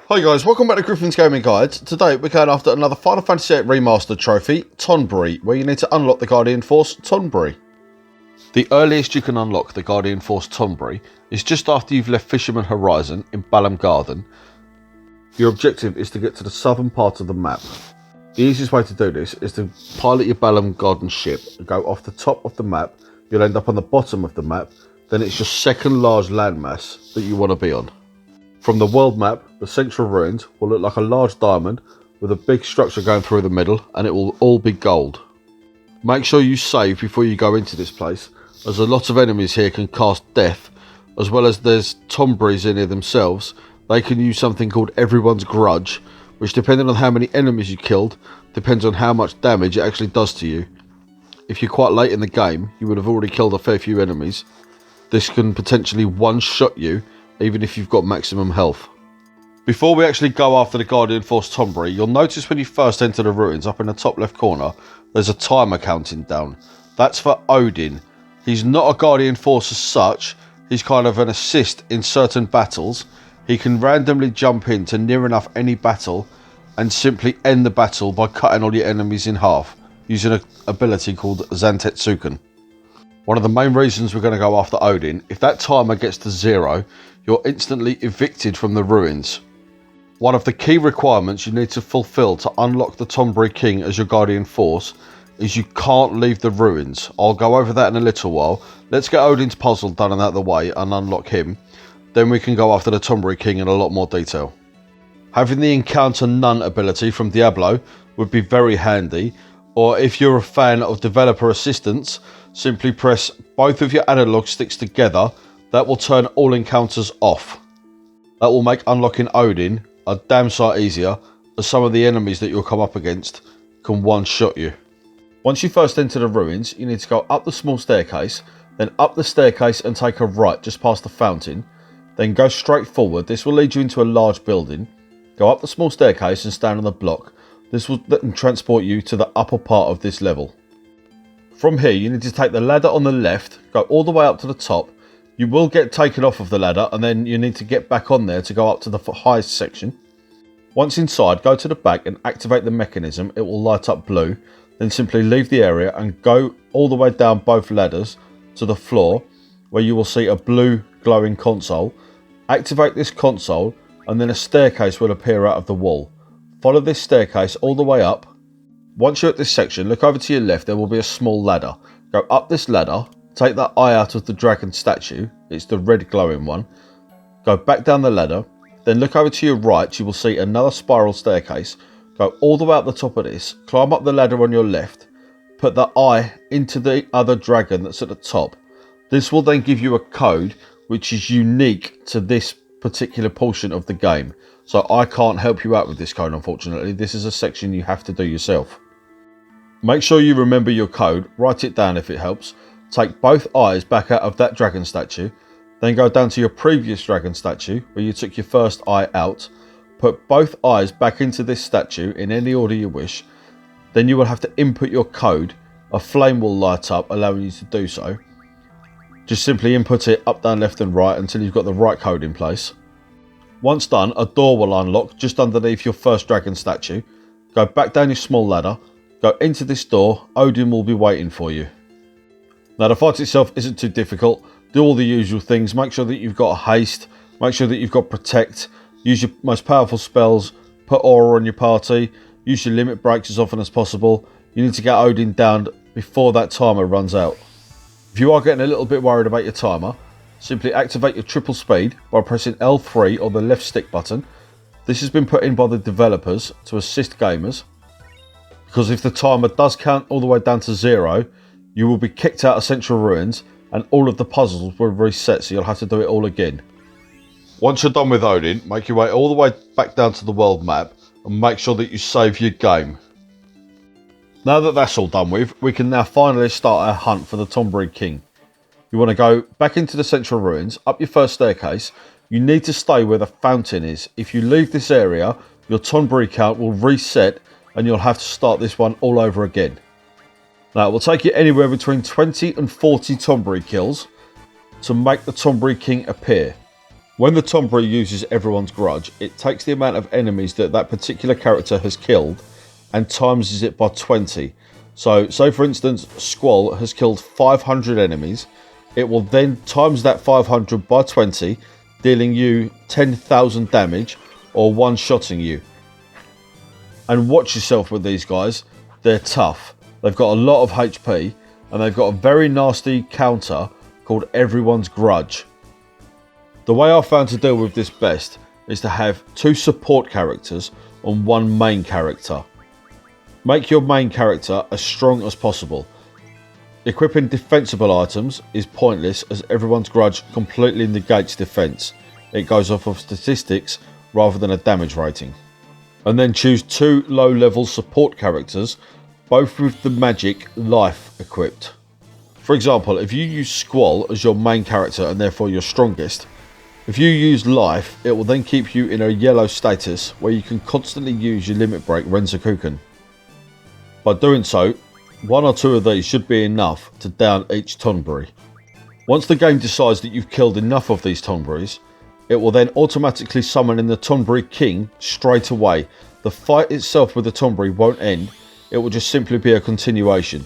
Hi guys, welcome back to Griffin's Gaming Guides. Today we're going after another Final Fantasy VIII Remastered trophy, Tonberry, where you need to unlock the Guardian Force Tonberry. The earliest you can unlock the Guardian Force Tonberry is just after you've left Fisherman Horizon in Balam Garden. Your objective is to get to the southern part of the map. The easiest way to do this is to pilot your Balam Garden ship and go off the top of the map. You'll end up on the bottom of the map, then it's your second large landmass that you want to be on. From the world map, the central ruins will look like a large diamond with a big structure going through the middle, and it will all be gold. Make sure you save before you go into this place, as a lot of enemies here can cast death, as well as there's Tonberries in here themselves. They can use something called Everyone's Grudge, which depending on how many enemies you killed, depends on how much damage it actually does to you. If you're quite late in the game, you would have already killed a fair few enemies. This can potentially one-shot you, even if you've got maximum health. Before we actually go after the Guardian Force Tonberry, you'll notice when you first enter the ruins, up in the top left corner, there's a timer counting down. That's for Odin. He's not a Guardian Force as such, he's kind of an assist in certain battles. He can randomly jump into near enough any battle and simply end the battle by cutting all your enemies in half, using an ability called Zantetsuken. One of the main reasons we're going to go after Odin, if that timer gets to 0, you're instantly evicted from the ruins. One of the key requirements you need to fulfill to unlock the Tonberry King as your Guardian Force is you can't leave the ruins. I'll go over that in a little while. Let's get Odin's puzzle done and out of the way and unlock him. Then we can go after the Tonberry King in a lot more detail. Having the Encounter None ability from Diablo would be very handy, or if you're a fan of developer assistance, simply press both of your analog sticks together. That will turn all encounters off. That will make unlocking Odin a damn sight easier, as some of the enemies that you'll come up against can one-shot you. Once you first enter the ruins, you need to go up the small staircase, then up the staircase and take a right just past the fountain, then go straight forward. This will lead you into a large building. Go up the small staircase and stand on the block. This will then transport you to the upper part of this level. From here you need to take the ladder on the left, go all the way up to the top. You will get taken off of the ladder and then you need to get back on there to go up to the highest section. Once inside, go to the back and activate the mechanism. It will light up blue. Then simply leave the area and go all the way down both ladders to the floor, where you will see a blue glowing console. Activate this console and then a staircase will appear out of the wall. Follow this staircase all the way up. Once you're at this section, look over to your left. There will be a small ladder. Go up this ladder. Take that eye out of the dragon statue, it's the red glowing one. Go back down the ladder, then look over to your right, you will see another spiral staircase. Go all the way up the top of this, climb up the ladder on your left, put the eye into the other dragon that's at the top. This will then give you a code which is unique to this particular portion of the game. So I can't help you out with this code, unfortunately. This is a section you have to do yourself. Make sure you remember your code, write it down if it helps. Take both eyes back out of that dragon statue, then go down to your previous dragon statue where you took your first eye out. Put both eyes back into this statue in any order you wish. Then you will have to input your code. A flame will light up allowing you to do so. Just simply input it up, down, left and right until you've got the right code in place. Once done, a door will unlock just underneath your first dragon statue. Go back down your small ladder, go into this door. Odin will be waiting for you. Now the fight itself isn't too difficult. Do all the usual things. Make sure that you've got haste. Make sure that you've got protect. Use your most powerful spells. Put aura on your party. Use your limit breaks as often as possible. You need to get Odin down before that timer runs out. If you are getting a little bit worried about your timer, simply activate your triple speed by pressing L3 or the left stick button. This has been put in by the developers to assist gamers, because if the timer does count all the way down to 0, you will be kicked out of Central Ruins and all of the puzzles will reset, so you'll have to do it all again. Once you're done with Odin, make your way all the way back down to the world map and make sure that you save your game. Now that that's all done with, we can now finally start our hunt for the Tonberry King. You want to go back into the Central Ruins, up your first staircase. You need to stay where the fountain is. If you leave this area, your Tonberry count will reset and you'll have to start this one all over again. Now, it will take you anywhere between 20 and 40 Tonberry kills to make the Tonberry King appear. When the Tonberry uses Everyone's Grudge, it takes the amount of enemies that that particular character has killed and times it by 20. So for instance, Squall has killed 500 enemies. It will then times that 500 by 20, dealing you 10,000 damage or one-shotting you. And watch yourself with these guys. They're tough. They've got a lot of HP and they've got a very nasty counter called Everyone's Grudge. The way I found to deal with this best is to have 2 support characters and 1 main character. Make your main character as strong as possible. Equipping defensible items is pointless as Everyone's Grudge completely negates defense. It goes off of statistics rather than a damage rating. And then choose 2 low level support characters, both with the magic life equipped. For example, if you use Squall as your main character and therefore your strongest, if you use life, it will then keep you in a yellow status where you can constantly use your limit break Renzakuken. By doing so, 1 or 2 of these should be enough to down each Tonberry. Once the game decides that you've killed enough of these Tonberries, it will then automatically summon in the Tonberry King straight away. The fight itself with the Tonberry won't end, it will just simply be a continuation.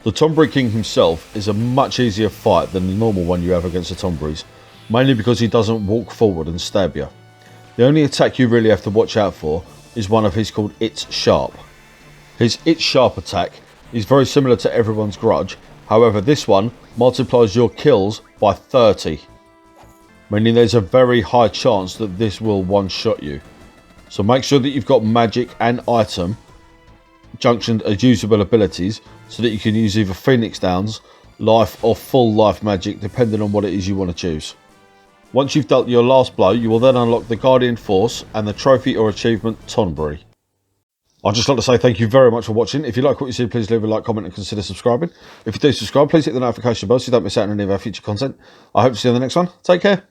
The Tonberry King himself is a much easier fight than the normal one you have against the Tonberries, mainly because he doesn't walk forward and stab you. The only attack you really have to watch out for is one of his called It's Sharp. His It's Sharp attack is very similar to Everyone's Grudge, however this one multiplies your kills by 30. Meaning there's a very high chance that this will one-shot you. So make sure that you've got magic and item junctioned as usable abilities so that you can use either Phoenix Downs, life or full life magic depending on what it is you want to choose. Once you've dealt your last blow, you will then unlock the Guardian Force and the trophy or achievement Tonberry. I'd just like to say thank you very much for watching. If you like what you see, please leave a like, comment and consider subscribing. If you do subscribe, please hit the notification bell so you don't miss out on any of our future content. I hope to see you on the next one. Take care.